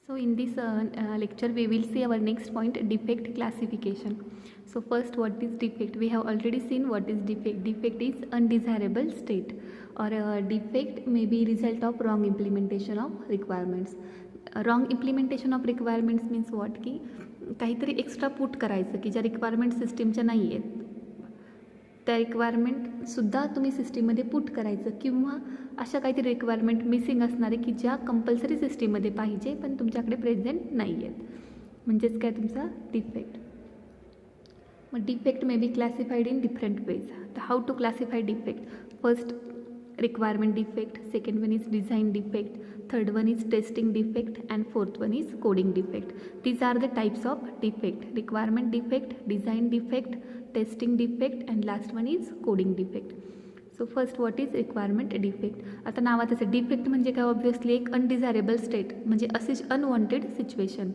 So in this lecture we will see our next point, defect classification. So first, what is defect? We have already seen what is defect. Defect is undesirable state, or defect may be result of wrong implementation of requirements. Wrong implementation of requirements means what, की काहीतरी extra put करायचं की ज्या requirement सिस्टीमच्या नाही आहेत त्या रिक्वायरमेंटसुद्धा तुम्ही सिस्टीममध्ये पुट करायचं, किंवा अशा काहीतरी रिक्वायरमेंट मिसिंग असणारे की ज्या कंपल्सरी सिस्टीममध्ये पाहिजे पण तुमच्याकडे प्रेझेंट नाही आहेत, म्हणजेच काय तुमचा डिफेक्ट. मग defect may be classified in different ways. तर how to classify defect? First, requirement defect, second one is design defect, third one is testing defect, and fourth one is coding defect. These are the types of defect: requirement defect, design defect, testing defect, and last one is coding defect. So first, what is requirement defect? आता नावातच आहे, defect म्हणजे काय, obviously एक अनडिझायरेबल state, म्हणजे अशी unwanted situation,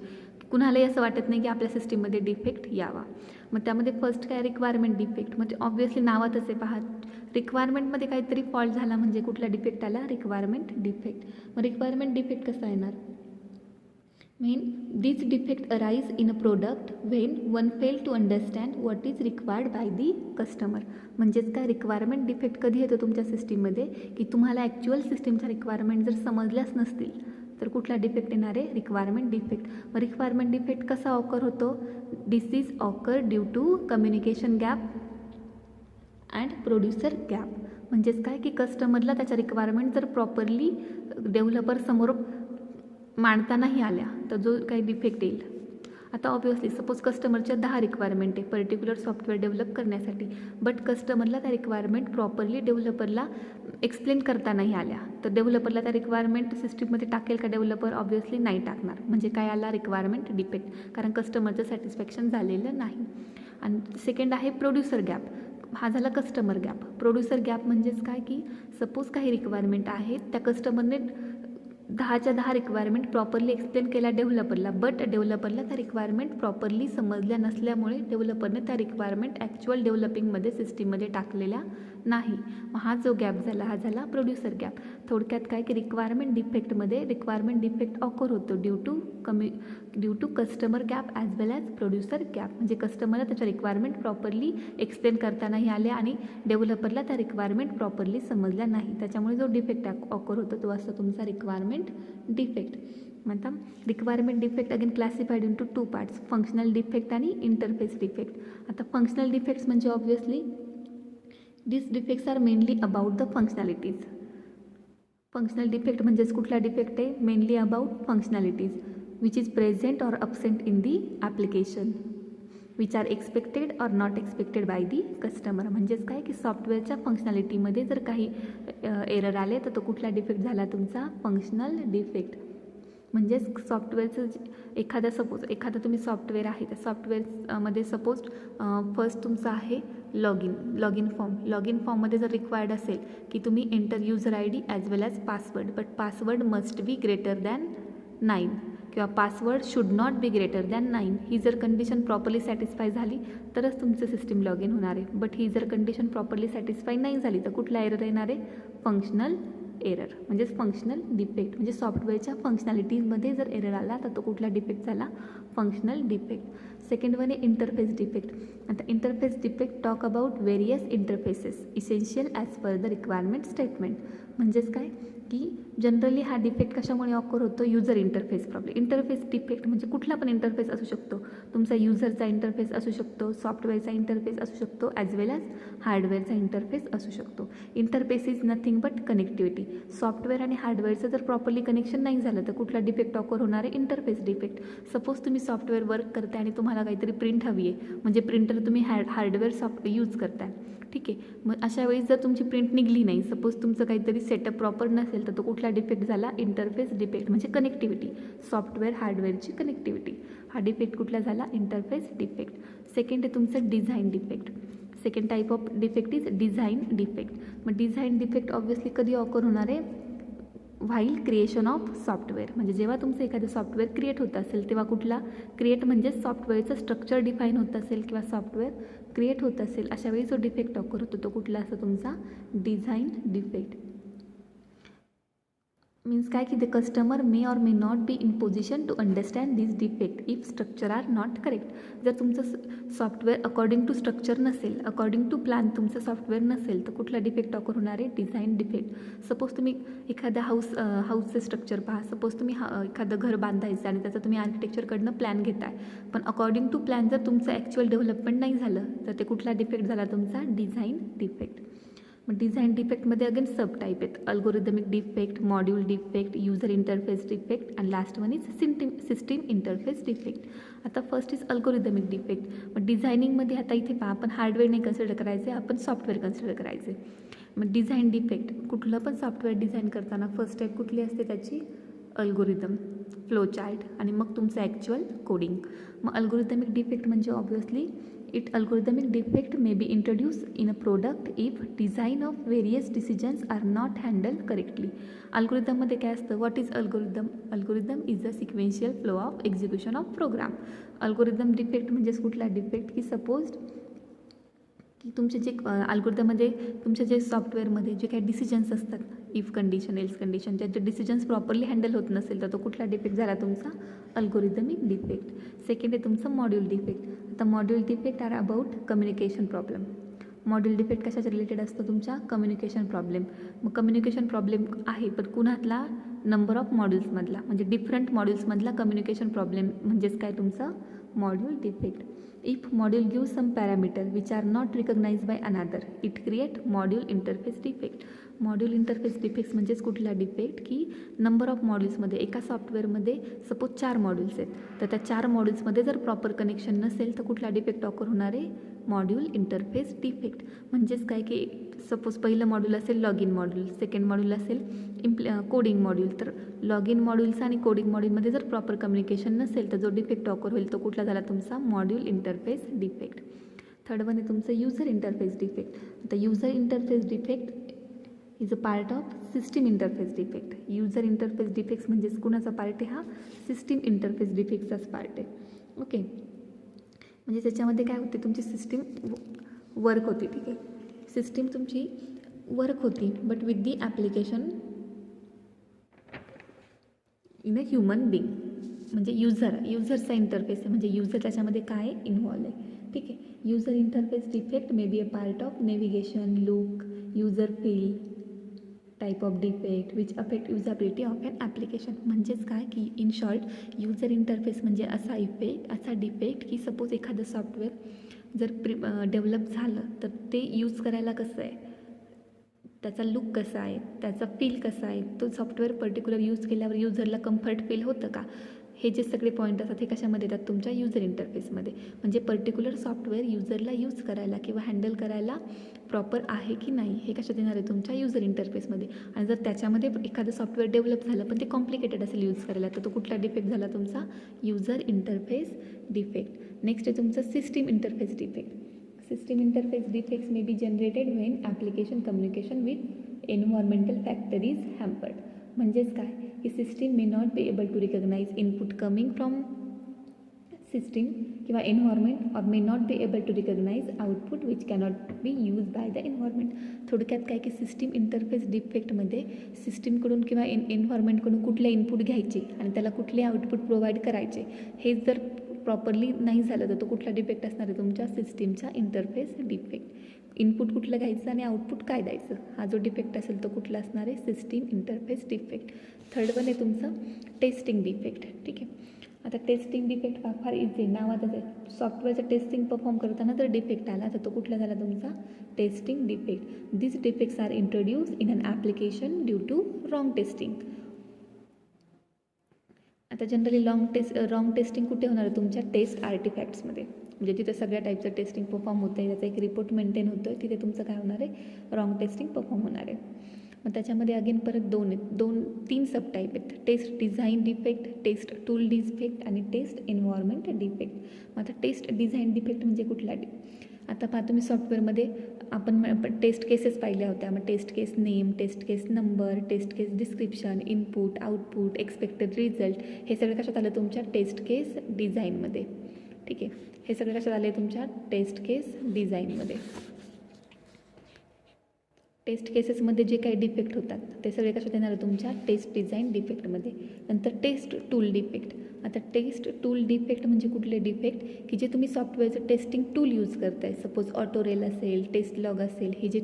कुणालाही असं वाटत नाही की आपल्या सिस्टीममध्ये डिफेक्ट यावा. मग त्यामध्ये फर्स्ट काय, रिक्वायरमेंट डिफेक्ट, म्हणजे ऑब्व्हियसली नावातच आहे पहा, रिक्वायरमेंटमध्ये काहीतरी फॉल्ट झाला म्हणजे कुठला डिफेक्ट आला, रिक्वायरमेंट डिफेक्ट. मग रिक्वायरमेंट डिफेक्ट कसा येणार? Main this defect arise in a product when one fail to understand what is required by the customer. म्हणजेच काय, रिक्वायरमेंट डिफेक्ट कधी येतो तुमच्या सिस्टीममध्ये, की तुम्हाला ॲक्च्युअल सिस्टीमच्या रिक्वायरमेंट जर समजल्याच नसतील तर कुठला डिफेक्ट येणार आहे, रिक्वायरमेंट डिफेक्ट. मग रिक्वायरमेंट डिफेक्ट कसा ऑकर होतो? This is occur due to communication gap and producer gap. म्हणजेच काय, की कस्टमरला त्याच्या रिक्वायरमेंट जर प्रॉपरली डेव्हलपरसमोर मांडता नाही आल्या तर जो काही डिफेक्ट येईल. आता ऑब्व्हियसली सपोज कस्टमरच्या 10 रिक्वायरमेंट आहे पर्टिक्युलर सॉफ्टवेअर डेव्हलप करण्यासाठी, बट कस्टमरला त्या रिक्वायरमेंट प्रॉपरली डेव्हलपरला एक्सप्लेन करता नाही आल्या, तर डेव्हलपरला त्या रिक्वायरमेंट सिस्टीममध्ये टाकेल का डेव्हलपर? ऑब्व्हियसली नाही टाकणार. म्हणजे काय आला, रिक्वायरमेंट डिफेक्ट, कारण कस्टमरचं सॅटिस्फॅक्शन झालेलं नाही. आणि सेकंड आहे प्रोड्युसर गॅप. हा झाला कस्टमर गॅप. प्रोड्युसर गॅप म्हणजेच काय, की सपोज काही रिक्वायरमेंट आहेत, त्या कस्टमरने 10च्या 10 रिक्वायरमेंट प्रॉपरली एक्सप्लेन केल्या डेव्हलपरला, बट डेव्हलपरला त्या रिक्वायरमेंट प्रॉपरली समजल्या नसल्यामुळे डेव्हलपरने त्या रिक्वायरमेंट ॲक्च्युअल डेव्हलपिंगमध्ये सिस्टीममध्ये टाकलेल्या नाही. मग हा जो गॅप झाला हा झाला प्रोड्युसर गॅप. थोडक्यात काय, की रिक्वायरमेंट डिफेक्टमध्ये रिक्वायरमेंट डिफेक्ट ऑकर होतो due to customer gap as well as producer gap. म्हणजे कस्टमरला त्याच्या रिक्वायरमेंट प्रॉपरली एक्सप्लेन करता नाही आल्या आणि डेव्हलपरला त्या रिक्वायरमेंट प्रॉपरली समजल्या नाही, त्याच्यामुळे जो डिफेक्ट ऑकर होतो तो असतो तुमचा रिक्वायरमेंट डिफेक्ट. आता requirement defect again classified into 2 parts, functional defect आणि इंटरफेस डिफेक्ट. आता फंक्शनल डिफेक्ट्स म्हणजे obviously this defects are mainly about the functionalities. Functional defect म्हणजेच कुठला डिफेक्ट आहे, mainly about functionalities which is present or absent in the application which are expected or not expected by the customer. म्हणजेच काय, की सॉफ्टवेअरच्या फंक्शनॅलिटीमध्ये जर काही error आले तर तो कुठला डिफेक्ट झाला, तुमचा फंक्शनल डिफेक्ट. म्हणजेच सॉफ्टवेअरचं एखादं तुम्ही सॉफ्टवेअर आहे, त्या सॉफ्टवेअरमध्ये सपोज फर्स्ट तुमचं आहे लॉग इन फॉर्ममध्ये जर रिक्वायर्ड असेल की तुम्ही enter user ID as well as password, but password must be greater than 9 किंवा password should not be greater than 9. ही जर कंडिशन प्रॉपरली सॅटिस्फाय झाली तरच तुमचं सिस्टीम लॉग इन होणार आहे, बट ही जर कंडिशन प्रॉपरली सॅटिस्फाय नाही झाली तर कुठला एरर येणार आहे, फंक्शनल एरर. म्हणजेच फंक्शनल डिफेक्ट म्हणजे सॉफ्टवेअरच्या फंक्शनॅलिटीजमध्ये जर एरर आला तर तो कुठला डिफेक्ट झाला, फंक्शनल डिफेक्ट. सेकंड वन आहे इंटरफेस डिफेक्ट. आता interface defect talk about various interfaces essential as per the requirement statement. म्हणजेच काय, की जनरली हा डिफेक्ट कशामुळे ऑकर होतो, user interface problem. Interface defect म्हणजे कुठला पण इंटरफेस असू शकतो, तुमचा युजरचा इंटरफेस असू शकतो, सॉफ्टवेअरचा इंटरफेस असू शकतो, ॲज वेल ॲज हार्डवेअरचा इंटरफेस असू शकतो. Interface is nothing but connectivity. Software आणि हार्डवेअरचं जर प्रॉपरली कनेक्शन नाही झालं तर कुठला डिफेक्ट ऑकर होणार आहे, इंटरफेस डिफेक्ट. सपोज तुम्ही सॉफ्टवेअर वर्क करताय आणि तुम्हाला काहीतरी प्रिंट हवी आहे, म्हणजे प्रिंटर तुम्ही हार्डवेअर सॉफ्टवेअर यूज करताय, ठीक आहे. मग अशा वेळेस जर तुमची प्रिंट निघली नाही, सपोज तुमचं काहीतरी सेटअप प्रॉपर नसेल तर तो कुठला डिफेक्ट झाला, इंटरफेस डिफेक्ट. म्हणजे कनेक्टिव्हिटी, सॉफ्टवेअर हार्डवेअरची कनेक्टिव्हिटी, हा डिफेक्ट कुठला झाला, इंटरफेस डिफेक्ट. सेकंड आहे तुमचं design defect. Second type of defect is design defect. मग डिझाईन डिफेक्ट ऑब्व्हियसली कधी ऑकर होणार आहे, व्हाईल क्रिएशन ऑफ सॉफ्टवेअर. म्हणजे जेव्हा तुमचं एखादं सॉफ्टवेअर क्रिएट होत असेल तेव्हा कुठला, क्रिएट म्हणजे सॉफ्टवेअरचं स्ट्रक्चर डिफाईन होत असेल किंवा सॉफ्टवेअर क्रिएट होत असेल, अशा वेळी जो डिफेक्ट ऑकर होतो तो कुठला असतो, तुमचा डिझाईन डिफेक्ट. मीन्स काय की the customer may or may not be in position to understand this defect if structure are not correct. जर तुमचं सॉफ्टवेअर अकॉर्डिंग टू स्ट्रक्चर नसेल, अकॉर्डिंग टू प्लॅन तुमचं सॉफ्टवेअर नसेल, तर कुठला डिफेक्ट ऑकर होणार आहे? Design defect. सपोज तुम्ही एखाद्या हाऊसचं स्ट्रक्चर पहा. सपोज तुम्ही एखादं घर बांधायचं आणि त्याचं तुम्ही आर्किटेक्चरकडनं प्लॅन घेताय, पण अकॉर्डिंग टू प्लॅन जर तुमचं ॲक्च्युअल डेव्हलपमेंट नाही झालं, तर ते कुठला डिफेक्ट झाला? तुमचा डिझाईन डिफेक्ट. मग डिझाईन डिफेक्टमध्ये अगेन सब टाईप आहेत. Algorithmic defect, module defect, user interface defect आणि last one is system interface defect. आता फर्स्ट इज अल्गोरिदमिक डिफेक्ट. मग डिझायनिंगमध्ये आता इथे पहा, आपण हार्डवेअर नाही कन्सिडर करायचे, आपण सॉफ्टवेअर कन्सिडर करायचे. मग डिझाईन डिफेक्ट, कुठलं पण सॉफ्टवेअर डिझाईन करताना फर्स्ट स्टेप कुठली असते त्याची? अल्गोरिदम, फ्लो चार्ट आणि मग तुमचं ॲक्च्युअल कोडिंग. मग अल्गोरिदमिक डिफेक्ट म्हणजे obviously algorithmic defect may be introduced in a product if design of various decisions are not handled correctly. Algorithm मध्ये काय असतं? What is algorithm? Algorithm is the sequential flow of execution of program. Algorithm defect म्हणजे कुठला defect? की suppose की तुमचे जे अल्गोरिदममध्ये तुमच्या जे सॉफ्टवेअरमध्ये जे काही डिसिजन्स असतात, इफ कंडिशन, एल्स कंडिशन, त्याचे डिसिजन्स प्रॉपरली हँडल होत नसेल, तर तो कुठला डिफेक्ट झाला? तुमचा अल्गोरिदमिक डिफेक्ट. सेकंड आहे तुमचं मॉड्यूल डिफेक्ट. आता module defect are about communication problem. Module defect कशाच्या रिलेटेड असतो? तुमच्या कम्युनिकेशन प्रॉब्लेम. मग कम्युनिकेशन प्रॉब्लेम आहे, पण कुणातला? नंबर ऑफ मॉड्यूल्समधला, म्हणजे डिफरंट मॉड्यूल्समधला कम्युनिकेशन प्रॉब्लेम म्हणजेच काय? तुमचा module defect. If module gives some parameter which are not recognized by another, it create module interface defect. Module interface defects म्हणजेच कुठला डिफेक्ट? की नंबर ऑफ मॉड्यूल्समध्ये, एका सॉफ्टवेअरमध्ये सपोज 4 मॉड्यूल्स आहेत, तर त्या 4 मॉड्यूल्समध्ये जर प्रॉपर कनेक्शन नसेल, तर कुठला डिफेक्ट ऑकर होणार आहे? Module interface defect. म्हणजेच काय की सपोज पहिलं मॉड्यूल असेल log in module, second module असेल कोडिंग मॉड्यूल, तर लॉग इन मॉड्यूल्स आणि कोडिंग मॉड्यूलमध्ये जर प्रॉपर कम्युनिकेशन नसेल, तर जो डिफेक्ट ऑकर होईल तो कुठला झाला? तुमचा module interface defect. Third one आहे तुमचं युजर इंटरफेस डिफेक्ट. आता user interface defect is a part of system interface defect. User interface defects म्हणजेच कुणाचा पार्ट आहे? हा सिस्टीम इंटरफेस डिफेक्टचाच पार्ट आहे. ओके, म्हणजे त्याच्यामध्ये काय होते? तुमची सिस्टीम वर्क होती. ठीक आहे, सिस्टीम तुमची वर्क होती, but with the application in a human being, म्हणजे युजरचा इंटरफेस आहे, म्हणजे युजर त्याच्यामध्ये काय इन्व्हॉल्व आहे. ठीक आहे, user interface defect may be a part of navigation, look, user feel type of defect which affect usability of an application. म्हणजेच काय की इन शॉर्ट, युजर इंटरफेस म्हणजे असा डिफेक्ट की सपोज एखादं सॉफ्टवेअर जर डेव्हलप झालं, तर ते यूज करायला कसं आहे, त्याचा लुक कसा आहे, त्याचा फील कसा आहे, तो सॉफ्टवेअर पर्टिक्युलर यूज केल्यावर युजरला कम्फर्ट फील होतं का, हे जे सगळे पॉईंट असतात हे कशामध्ये येतात? तुमच्या युजर इंटरफेसमध्ये. म्हणजे पर्टिक्युलर सॉफ्टवेअर युजरला यूज करायला किंवा हँडल करायला प्रॉपर आहे की नाही, हे कशात येणार आहे? तुमच्या युजर इंटरफेसमध्ये. आणि जर त्याच्यामध्ये एखादं सॉफ्टवेअर डेव्हलप झालं पण ते कॉम्प्लिकेटेड असेल यूज करायला, तर तो कुठला डिफेक्ट झाला? तुमचा युजर इंटरफेस डिफेक्ट. नेक्स्ट आहे तुमचं system interface defect. System interface defects may be generated when application communication with environmental factor is hampered. म्हणजेच काय की system may not be able to recognise input coming from system किंवा environment, or may not be able to recognise output which cannot be use by the environment. थोडक्यात काय की system interface डिफेक्टमध्ये सिस्टीमकडून किंवा एन्व्हायरमेंटकडून कुठले input घ्यायचे आणि त्याला कुठले आउटपुट प्रोव्हाइड करायचे, हे जर प्रॉपरली नाही झालं, तर तो कुठला डिफेक्ट असणार आहे? तुमच्या सिस्टीमचा इंटरफेस डिफेक्ट. इनपुट कुठलं घ्यायचं आणि आउटपुट काय द्यायचं, हा जो डिफेक्ट असेल तो कुठला असणार आहे? System interface defect. Third one आहे तुमचं टेस्टिंग डिफेक्ट. ठीक आहे, आता टेस्टिंग डिफेक्ट फार इझी आहे, नावातच आहे. सॉफ्टवेअरचं टेस्टिंग परफॉर्म करताना जर डिफेक्ट आला, तर तो कुठला झाला? तुमचा testing defect. This defects are introduce in an application due to wrong testing. आता जनरली रॉंग टेस्टिंग कुठे होणार आहे? तुमच्या टेस्ट आर्टिफॅक्ट्समध्ये, म्हणजे तिथे सगळ्या टाईपचं टेस्टिंग परफॉर्म होतं आहे, त्याचा एक रिपोर्ट मेंटेन होतो आहे, तिथे तुमचं काय होणार आहे? रॉंग टेस्टिंग परफॉर्म होणार आहे. मग त्याच्यामध्ये अगेन परत तीन सब टाईप आहेत. Test design defect, test tool defect आणि टेस्ट एन्व्हायरमेंट डिफेक्ट. मग आता टेस्ट डिझाईन डिफेक्ट म्हणजे कुठला? आता पहा तुम्ही सॉफ्टवेअरमध्ये आपण टेस्ट केसेस पाहिल्या होत्या. मग test case name, test case number, test case description, input, output, expected result, हे सगळं कशात आलं? तुमच्या टेस्ट केस डिझाईनमध्ये. ठीक आहे, हे सगळं कशात आले? तुमच्या टेस्ट केस डिझाईनमध्ये. टेस्ट केसेसमध्ये जे काही डिफेक्ट होतात ते सगळे कशात येणार आहे तुमच्या टेस्ट डिझाईन डिफेक्टमध्ये. नंतर टेस्ट टूल डिफेक्ट. आता टेस्ट टूल डिफेक्ट म्हणजे कुठले डिफेक्ट की जे तुम्ही सॉफ्टवेअरचं टेस्टिंग टूल यूज करताय, सपोज ऑटोरेल असेल, टेस्ट लॉग असेल, हे जे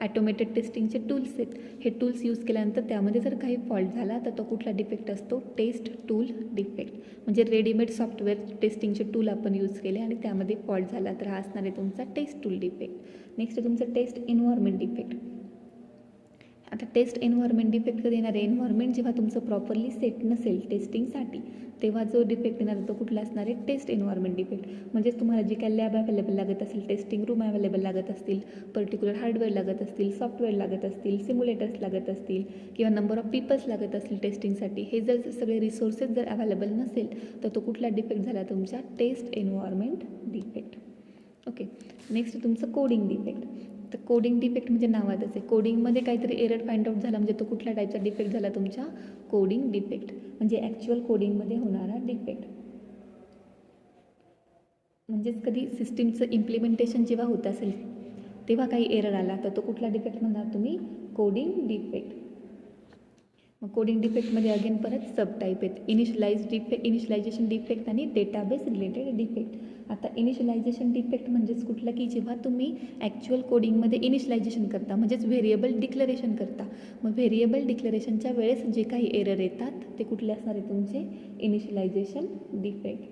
ॲटोमेटेड टेस्टिंगचे टूल्स आहेत, हे टूल्स यूज केल्यानंतर त्यामध्ये जर काही फॉल्ट झाला तर तो कुठला डिफेक्ट असतो, टेस्ट टूल डिफेक्ट. म्हणजे रेडीमेड सॉफ्टवेअर टेस्टिंगचे टूल आपण यूज केले आणि त्यामध्ये फॉल्ट झाला तर हा असणार आहे तुमचा टेस्ट टूल डिफेक्ट. नेक्स्ट तुमचं टेस्ट एन्व्हायरमेंट डिफेक्ट. आता टेस्ट एन्व्हायरमेंट डिफेक्ट कधी येणार आहे, एन्व्हायरमेंट जेव्हा तुमचं प्रॉपरली सेट नसेल टेस्टिंगसाठी तेव्हा जो डिफेक्ट येणार तो कुठला असणार आहे, टेस्ट एन्व्हायरमेंट डिफेक्ट. म्हणजेच तुम्हाला जे काही लॅब अवेलेबल लागत असेल, टेस्टिंग रूम अवेलेबल लागत असतील, पर्टिक्युलर हार्डवेअर लागत असतील, सॉफ्टवेअर लागत असतील, सिम्युलेटर्स लागत असतील किंवा नंबर ऑफ पीपल्स लागत असतील टेस्टिंगसाठी, हे जर सगळे रिसोर्सेस जर अवेलेबल नसेल तर तो कुठला डिफेक्ट झाला तुमच्या test environment defect. Okay. Next तुमचं कोडिंग डिफेक्ट. तर कोडिंग डिफेक्ट म्हणजे नावातच आहे, कोडिंगमध्ये काहीतरी एरर फाइंड आउट झाला म्हणजे तो कुठल्या टाईपचा डिफेक्ट झाला तुमच्या कोडिंग डिफेक्ट. म्हणजे ॲक्च्युअल कोडिंगमध्ये होणारा डिफेक्ट. म्हणजेच कधी सिस्टीमचं इम्प्लिमेंटेशन जेव्हा होत असेल तेव्हा काही एरर आला तर तो कुठला डिफेक्ट म्हणणार तुम्ही, कोडिंग डिफेक्ट. मग कोडिंग डिफेक्टमध्ये अगेन परत सब टाईप आहेत, इनिशियलायझेशन डिफेक्ट आणि डेटाबेस रिलेटेड डिफेक्ट. आता इनिशियलायझेशन डिफेक्ट म्हणजेच कुठलं की जेव्हा तुम्ही ॲक्च्युअल कोडिंगमध्ये इनिशियलायझेशन करता म्हणजेच व्हेरिएबल डिक्लरेशन करता, मग व्हेरिएबल डिक्लरेशनच्या वेळेस जे काही एरर येतात ते कुठले असणार आहे तुमचे, इनिशियलायझेशन डिफेक्ट.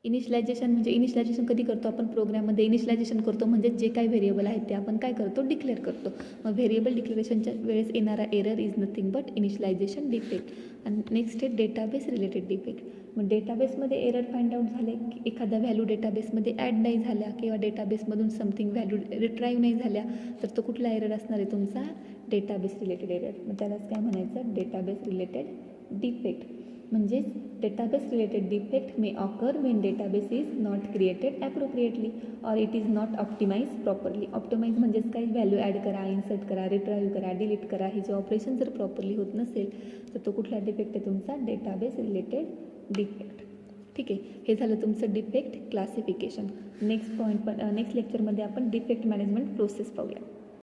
इनिशियलायझेशन कधी करतो आपण, प्रोग्राममध्ये इनिशियलायझेशन करतो म्हणजे जे काही व्हेरिएबल आहेत ते आपण काय करतो, डिक्लेअर करतो. मग व्हेरिएबल डिक्लेरेशनच्या वेळेस येणारा error is nothing but initialisation defect. आणि नेक्स्ट आहे डेटाबेस रिलेटेड डिफेक्ट. मग डेटाबेसमध्ये एरर फाइंड आउट झाले की एखादा व्हॅल्यू डेटाबेसमध्ये ॲड नाही झाल्या किंवा डेटाबेसमधून समथिंग व्हॅल्यू रिट्राईव्ह नाही झाल्या तर तो कुठला एरर असणार आहे तुमचा, डेटाबेस रिलेटेड एरर. मग त्यालाच काय म्हणायचं, डेटाबेस रिलेटेड डिफेक्ट. म्हणजेच database related defect may occur when database is not created appropriately or it is not optimize properly. Optimize म्हणजेच काही व्हॅल्यू ॲड करा, इन्सर्ट करा, रिट्राईव्ह करा, डिलीट करा, हे जे ऑपरेशन जर प्रॉपरली होत नसेल तर तो कुठला डिफेक्ट आहे तुमचा, डेटाबेस रिलेटेड डिफेक्ट. ठीक आहे, हे झालं तुमचं डिफेक्ट क्लासिफिकेशन. नेक्स्ट लेक्चरमध्ये आपण डिफेक्ट मॅनेजमेंट प्रोसेस पाहूया.